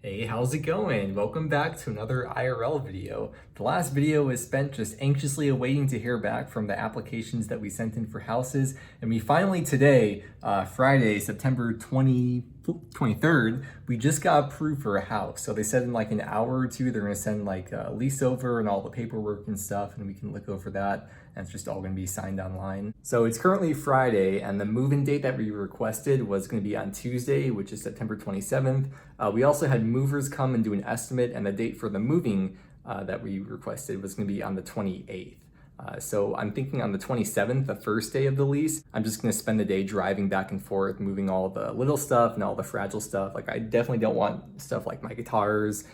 Hey, how's it going? Welcome back to another IRL video. The last video was spent just anxiously awaiting to hear back from the applications that we sent in for houses, and we finally today, Friday, September 23rd, we just got approved for a house. So they said in like an hour or two, they're gonna send like a lease over and all the paperwork and stuff, and we can look over that, and it's just all gonna be signed online. So it's currently Friday, and the move-in date that we requested was gonna be on Tuesday, which is September 27th. We also had movers come and do an estimate, and the date for the moving that we requested was going to be on the 28th. So I'm thinking on the 27th, the first day of the lease, I'm just going to spend the day driving back and forth, moving all the little stuff and all the fragile stuff. Like I definitely don't want stuff like my guitars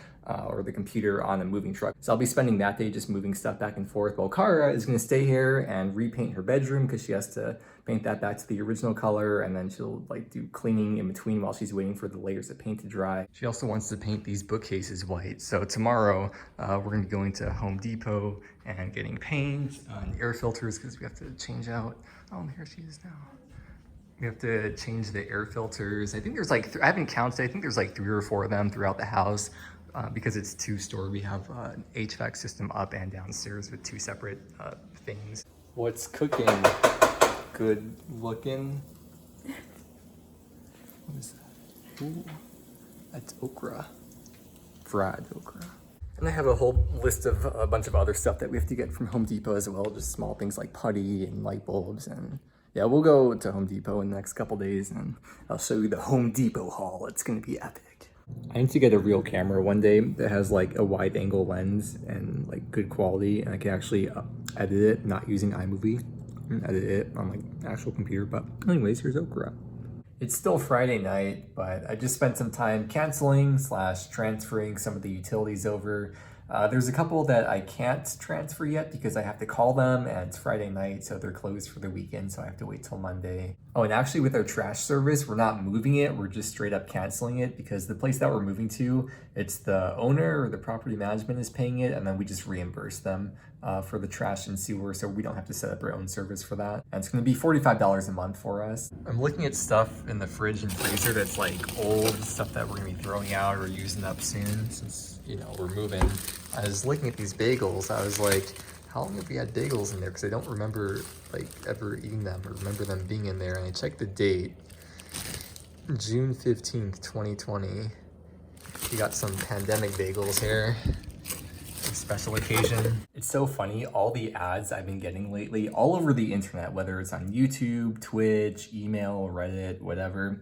or the computer on a moving truck. So I'll be spending that day just moving stuff back and forth, while Kara is going to stay here and repaint her bedroom because she has to paint that back to the original color, and then she'll like do cleaning in between while she's waiting for the layers of paint to dry. She also wants to paint these bookcases white. So tomorrow we're going to be going to Home Depot and getting paint and air filters because we have to change out. Oh, here she is now. We have to change the air filters. I think there's like, I haven't counted, I think there's like 3 or 4 of them throughout the house. Because it's 2-story, we have an HVAC system up and downstairs with 2 separate things. What's cooking? Good looking. What is that? Ooh, that's okra. Fried okra. And I have a whole list of a bunch of other stuff that we have to get from Home Depot as well. Just small things like putty and light bulbs. And yeah, we'll go to Home Depot in the next couple days and I'll show you the Home Depot haul. It's gonna be epic. I need to get a real camera one day that has like a wide angle lens and like good quality, and I can actually edit it not using iMovie and edit it on like actual computer. But anyways, here's okra. It's still Friday night, but I just spent some time canceling / transferring some of the utilities over. There's a couple that I can't transfer yet because I have to call them, and it's Friday night, so they're closed for the weekend, so I have to wait till Monday. Oh, and actually with our trash service, we're not moving it, we're just straight up canceling it because the place that we're moving to, it's the owner or the property management is paying it, and then we just reimburse them for the trash and sewer, so we don't have to set up our own service for that. And it's gonna be $45 a month for us. I'm looking at stuff in the fridge and freezer that's like old, stuff that we're gonna be throwing out or using up soon since, you know, we're moving. I was looking at these bagels, I was like, how long have we had bagels in there? Because I don't remember like ever eating them or remember them being in there. And I checked the date, June 15th, 2020. We got some pandemic bagels here. A special occasion. It's so funny, all the ads I've been getting lately, all over the internet, whether it's on YouTube, Twitch, email, Reddit, whatever,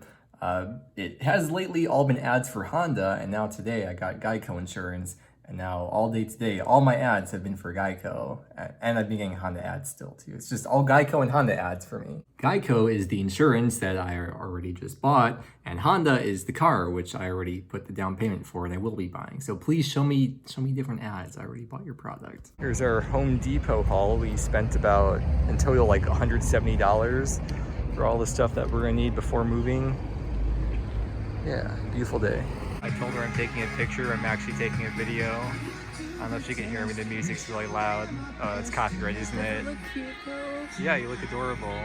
it has lately all been ads for Honda, and now today I got Geico insurance, and now all day today, all my ads have been for Geico, and I've been getting Honda ads still too. It's just all Geico and Honda ads for me. Geico is the insurance that I already just bought, and Honda is the car, which I already put the down payment for and I will be buying. So please show me different ads. I already bought your product. Here's our Home Depot haul. We spent about, in total, like $170 for all the stuff that we're gonna need before moving. Yeah, beautiful day. I told her I'm taking a picture. I'm actually taking a video. I don't know if you can hear me. The music's really loud. It's copyright, isn't it? You look cute though. Yeah, you look adorable.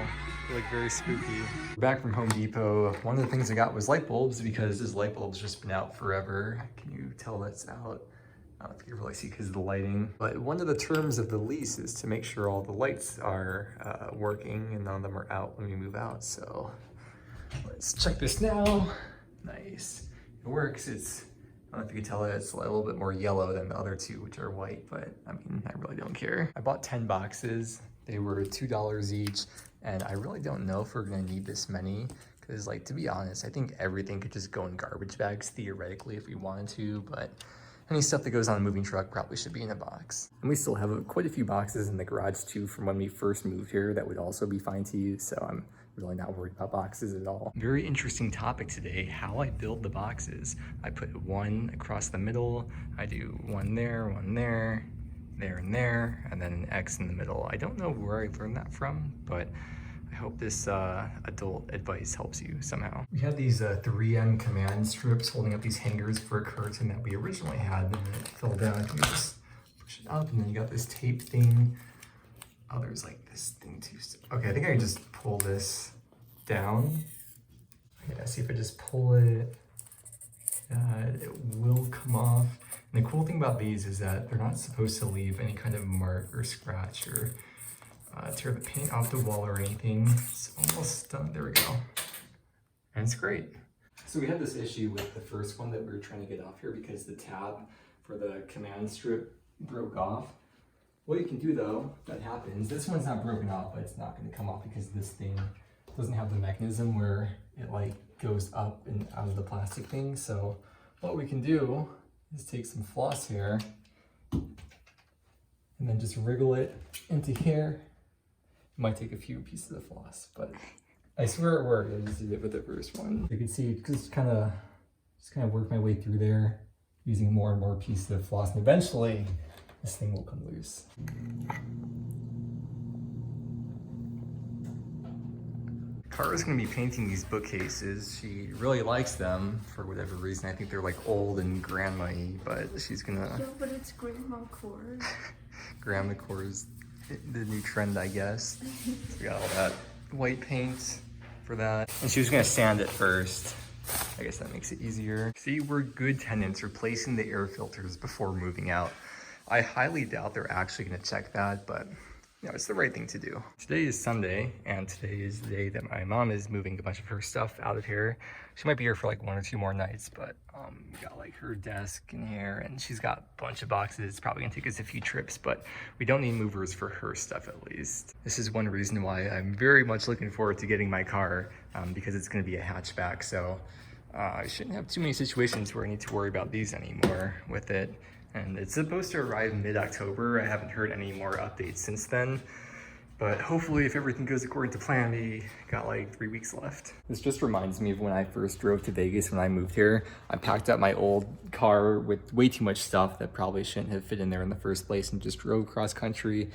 You look very spooky. We're back from Home Depot. One of the things I got was light bulbs because this light bulb's just been out forever. Can you tell that's out? I don't know if you can really see because of the lighting. But one of the terms of the lease is to make sure all the lights are working and none of them are out when we move out. So let's check this now. Nice. It works. It's, I don't know if you can tell, it's a little bit more yellow than the other 2, which are white, but I mean, I really don't care. I bought 10 boxes. They were $2 each, and I really don't know if we're gonna need this many, because like, to be honest, I think everything could just go in garbage bags theoretically if we wanted to, but any stuff that goes on a moving truck probably should be in a box. And we still have quite a few boxes in the garage too from when we first moved here that would also be fine to use, so I'm really not worried about boxes at all. Very interesting topic today, how I build the boxes. I put one across the middle, I do one there, there and there, and then an X in the middle. I don't know where I learned that from, but I hope this adult advice helps you somehow. We had these 3M command strips holding up these hangers for a curtain that we originally had, and it fell down. I think you just push it up, and then you got this tape thing. Oh, there's like this thing too. Okay, I think I can just pull this down. Okay, see if I just pull it that it will come off. And the cool thing about these is that they're not supposed to leave any kind of mark or scratch or tear the paint off the wall or anything. It's almost done. There we go. And it's great. So we had this issue with the first one that we were trying to get off here because the tab for the command strip broke off. What you can do though, that happens, this one's not broken off, but it's not going to come off because this thing doesn't have the mechanism where it like goes up and out of the plastic thing. So what we can do is take some floss here and then just wriggle it into here. It might take a few pieces of floss, but I swear it worked. I just did it with the first one. You can see just kind of work my way through there using more and more pieces of floss, and eventually this thing will come loose. Kara's gonna be painting these bookcases. She really likes them for whatever reason. I think they're like old and grandma-y, but she's gonna... Yeah, but it's grandma core. Grandma core is the new trend, I guess. So we got all that white paint for that. And she was gonna sand it first. I guess that makes it easier. See, we're good tenants replacing the air filters before moving out. I highly doubt they're actually gonna check that, but you know, it's the right thing to do. Today is Sunday, and today is the day that my mom is moving a bunch of her stuff out of here. She might be here for like 1 or 2 more nights, but we got like her desk in here, and she's got a bunch of boxes. It's probably gonna take us a few trips, but we don't need movers for her stuff at least. This is one reason why I'm very much looking forward to getting my car, because it's gonna be a hatchback, so I shouldn't have too many situations where I need to worry about these anymore with it. And it's supposed to arrive mid-October. I haven't heard any more updates since then. But hopefully, if everything goes according to plan, we got like 3 weeks left. This just reminds me of when I first drove to Vegas when I moved here. I packed up my old car with way too much stuff that probably shouldn't have fit in there in the first place and just drove cross country.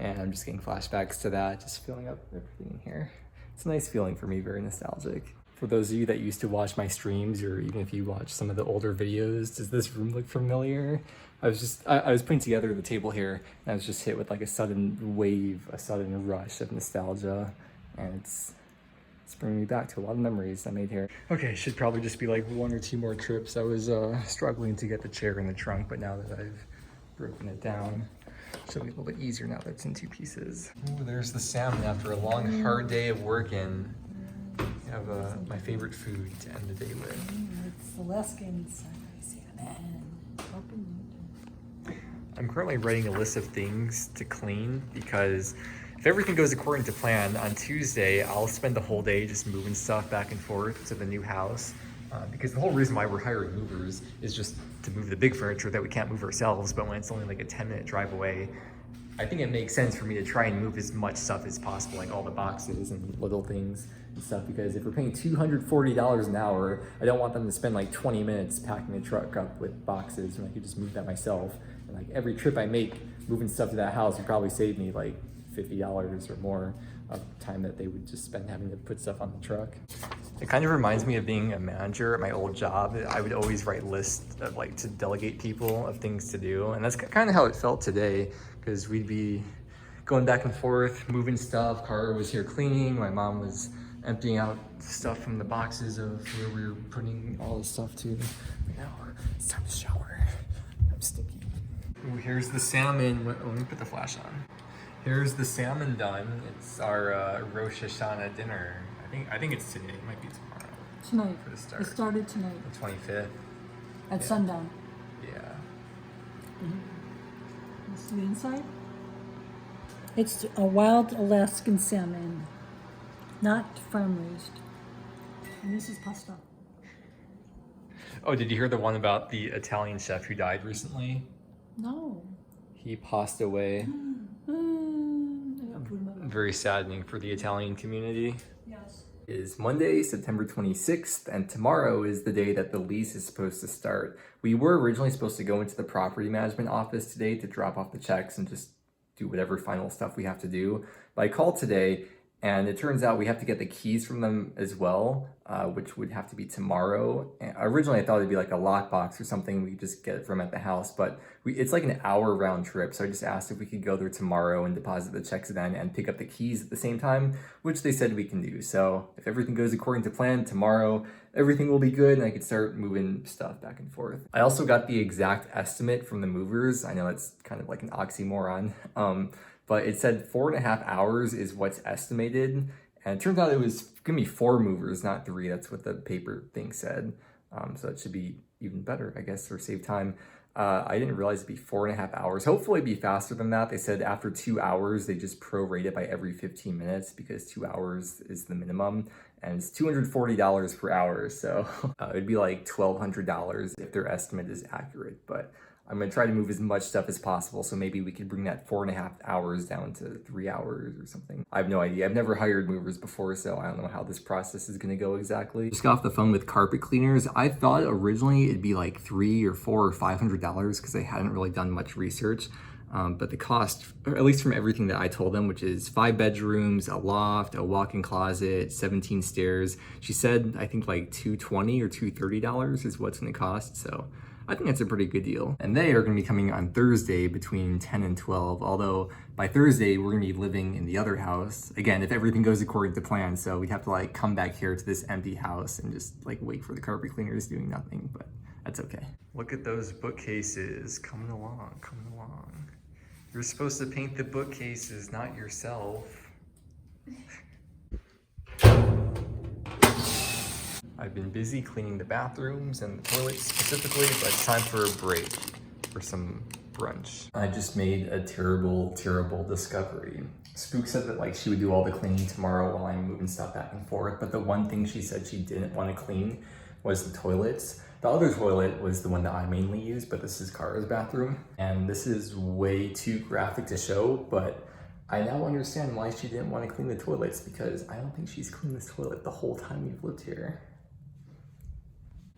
And I'm just getting flashbacks to that, just filling up everything in here. It's a nice feeling for me, very nostalgic. For those of you that used to watch my streams, or even if you watch some of the older videos, does this room look familiar? I was putting together the table here, and I was just hit with like a sudden wave, a sudden rush of nostalgia, and it's bringing me back to a lot of memories I made here. Okay, should probably just be like 1 or 2 more trips. I was struggling to get the chair in the trunk, but now that I've broken it down, it'll be a little bit easier now that it's in 2 pieces. Ooh, there's the salmon after a long, hard day of working. Have my favorite food to end the day with. It's Alaskan salmon. I'm currently writing a list of things to clean because if everything goes according to plan, on Tuesday I'll spend the whole day just moving stuff back and forth to the new house. Because the whole reason why we're hiring movers is just to move the big furniture that we can't move ourselves, but when it's only like a 10-minute drive away, I think it makes sense for me to try and move as much stuff as possible, like all the boxes and little things and stuff, because if we're paying $240 an hour, I don't want them to spend like 20 minutes packing the truck up with boxes when I could just move that myself. And like every trip I make moving stuff to that house would probably save me like $50 or more of time that they would just spend having to put stuff on the truck. It kind of reminds me of being a manager at my old job. I would always write lists of like to delegate people of things to do, and that's kind of how it felt today, because we'd be going back and forth, moving stuff. Cara was here cleaning. My mom was emptying out stuff from the boxes of where we were putting all this stuff to. Now it's time to shower. I'm stinky. Ooh, here's the salmon. Let me put the flash on. Here's the salmon done. It's our Rosh Hashanah dinner. I think it's today. It might be tomorrow. Tonight. For the start. It started tonight. The 25th. At sundown. Yeah. This is the inside. It's a wild Alaskan salmon, not farm raised. And this is pasta. Oh, did you hear the one about the Italian chef who died recently? No. He passed away. Very saddening for the Italian community. Yes. It is Monday, September 26th, and tomorrow is the day that the lease is supposed to start. We were originally supposed to go into the property management office today to drop off the checks and just do whatever final stuff we have to do. But I called today, And it turns out we have to get the keys from them as well, which would have to be tomorrow. And originally, I thought it'd be like a lockbox or something we could just get it from at the house, but it's like an hour round trip. So I just asked if we could go there tomorrow and deposit the checks then and pick up the keys at the same time, which they said we can do. So if everything goes according to plan, tomorrow everything will be good and I could start moving stuff back and forth. I also got the exact estimate from the movers. I know it's kind of like an oxymoron. But it said 4.5 hours is what's estimated. And it turns out it was gonna be 4 movers, not 3. That's what the paper thing said. So that should be even better, I guess, or save time. I didn't realize it'd be 4.5 hours. Hopefully it'd be faster than that. They said after 2 hours, they just prorate it by every 15 minutes because 2 hours is the minimum. And it's $240 per hour. So it'd be like $1,200 if their estimate is accurate. But I'm gonna try to move as much stuff as possible, so maybe we could bring that 4.5 hours down to 3 hours or something. I have no idea. I've never hired movers before, so I don't know how this process is gonna go exactly. Just got off the phone with carpet cleaners. I thought originally it'd be like $300 or $400 or $500 because I hadn't really done much research. But the cost, or at least from everything that I told them, which is 5 bedrooms, a loft, a walk-in closet, 17 stairs. She said, I think like $220 or $230 is what's gonna cost, so I think that's a pretty good deal. And they are gonna be coming on Thursday between 10 and 12, although by Thursday, we're gonna be living in the other house. Again, if everything goes according to plan, so we'd have to like come back here to this empty house and just like wait for the carpet cleaners doing nothing, but that's okay. Look at those bookcases coming along, coming along. You're supposed to paint the bookcases, not yourself. I've been busy cleaning the bathrooms and the toilets specifically, but it's time for a break for some brunch. I just made a terrible, terrible discovery. Spook said that like she would do all the cleaning tomorrow while I'm moving stuff back and forth, but the one thing she said she didn't want to clean was the toilets. The other toilet was the one that I mainly use, but this is Kara's bathroom. And this is way too graphic to show, but I now understand why she didn't want to clean the toilets, because I don't think she's cleaned this toilet the whole time we've lived here.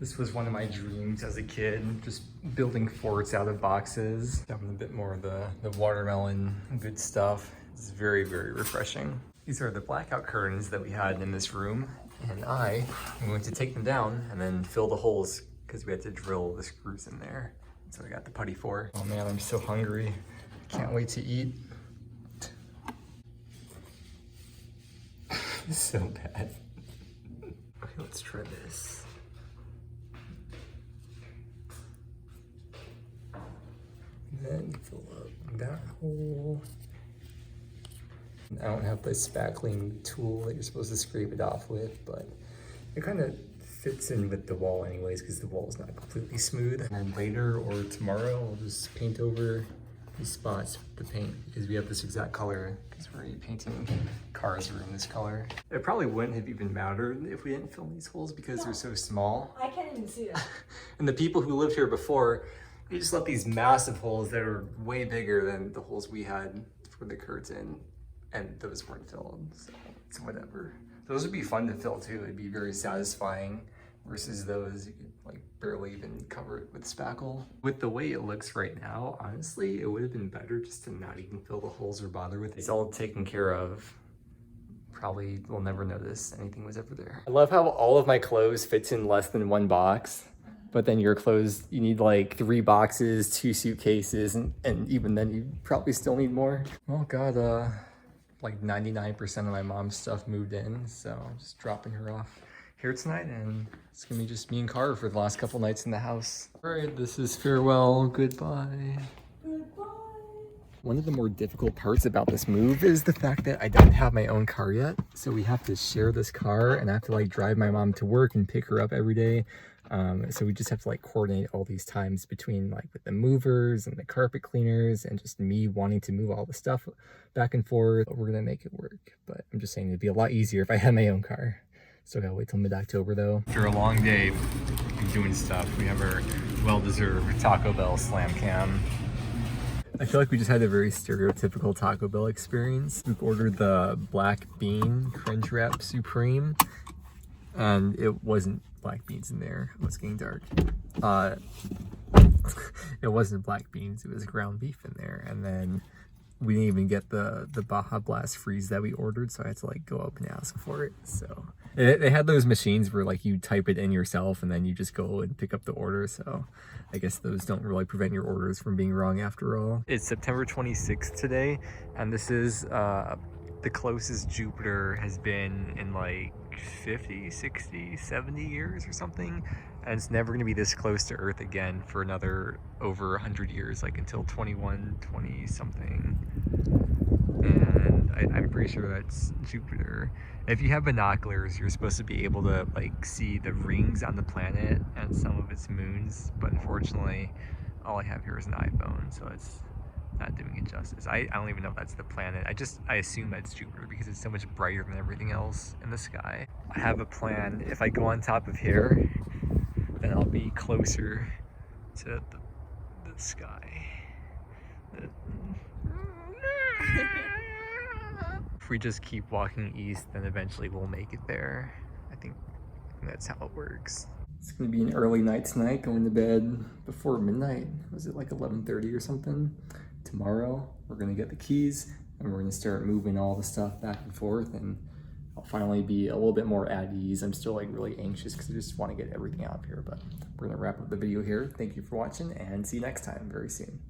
This was one of my dreams as a kid, just building forts out of boxes. Having a bit more of the watermelon good stuff. It's very, very refreshing. These are the blackout curtains that we had in this room, and I'm going to take them down and then fill the holes because we had to drill the screws in there. That's what I got the putty for. Oh man, I'm so hungry. Can't wait to eat. It's so bad. Okay, let's try this. Then fill up that hole. I don't have the spackling tool that you're supposed to scrape it off with, but it kind of fits in with the wall anyways because the wall is not completely smooth. And then later or tomorrow, I'll just paint over these spots with the paint because we have this exact color because we're already painting cars are in this color. It probably wouldn't have even mattered if we didn't fill these holes because they're so small. I can't even see that. And the people who lived here before, they just left these massive holes that are way bigger than the holes we had for the curtain, and those weren't filled, so it's whatever. Those would be fun to fill too. It'd be very satisfying versus those you could like barely even cover it with spackle. With the way it looks right now, honestly, it would have been better just to not even fill the holes or bother with it. It's all taken care of. Probably will never notice anything was ever there. I love how all of my clothes fits in less than one box. But then your clothes, you need like 3 boxes, 2 suitcases, and even then you probably still need more. Well, got like 99% of my mom's stuff moved in, so I'm just dropping her off here tonight, and it's gonna be just me and Cara for the last couple nights in the house. All right, this is farewell, goodbye. Goodbye. One of the more difficult parts about this move is the fact that I don't have my own car yet, so we have to share this car, and I have to like drive my mom to work and pick her up every day. So we just have to like coordinate all these times between like with the movers and the carpet cleaners and just me wanting to move all the stuff back and forth. We're gonna make it work, but I'm just saying it'd be a lot easier if I had my own car. Still gotta wait till mid-October though. After a long day of doing stuff, we have our well-deserved Taco Bell slam cam. I feel like we just had a very stereotypical Taco Bell experience. We've ordered the black bean crunch wrap supreme, and it wasn't black beans in there. It was getting dark. It wasn't black beans, it was ground beef in there. And then we didn't even get the Baja Blast freeze that we ordered, so I had to like go up and ask for it. So they had those machines where like you type it in yourself and then you just go and pick up the order. So I guess those don't really prevent your orders from being wrong after all. It's September 26th today, and this is the closest Jupiter has been in like 50, 60, 70 years or something. And it's never going to be this close to Earth again for another over 100 years, like until 2120 something. And I'm pretty sure that's Jupiter. If you have binoculars, you're supposed to be able to like see the rings on the planet and some of its moons, but unfortunately all I have here is an iPhone, so it's not doing it justice. I don't even know if that's the planet. I assume that's Jupiter because it's so much brighter than everything else in the sky. I have a plan. If I go on top of here, then I'll be closer to the sky. If we just keep walking east, then eventually we'll make it there. I think that's how it works. It's gonna be an early night tonight, going to bed before midnight. Was it like 11:30 or something? Tomorrow, we're gonna get the keys and we're gonna start moving all the stuff back and forth, and I'll finally be a little bit more at ease. I'm still like really anxious because I just want to get everything out of here, but we're gonna wrap up the video here. Thank you for watching and see you next time very soon.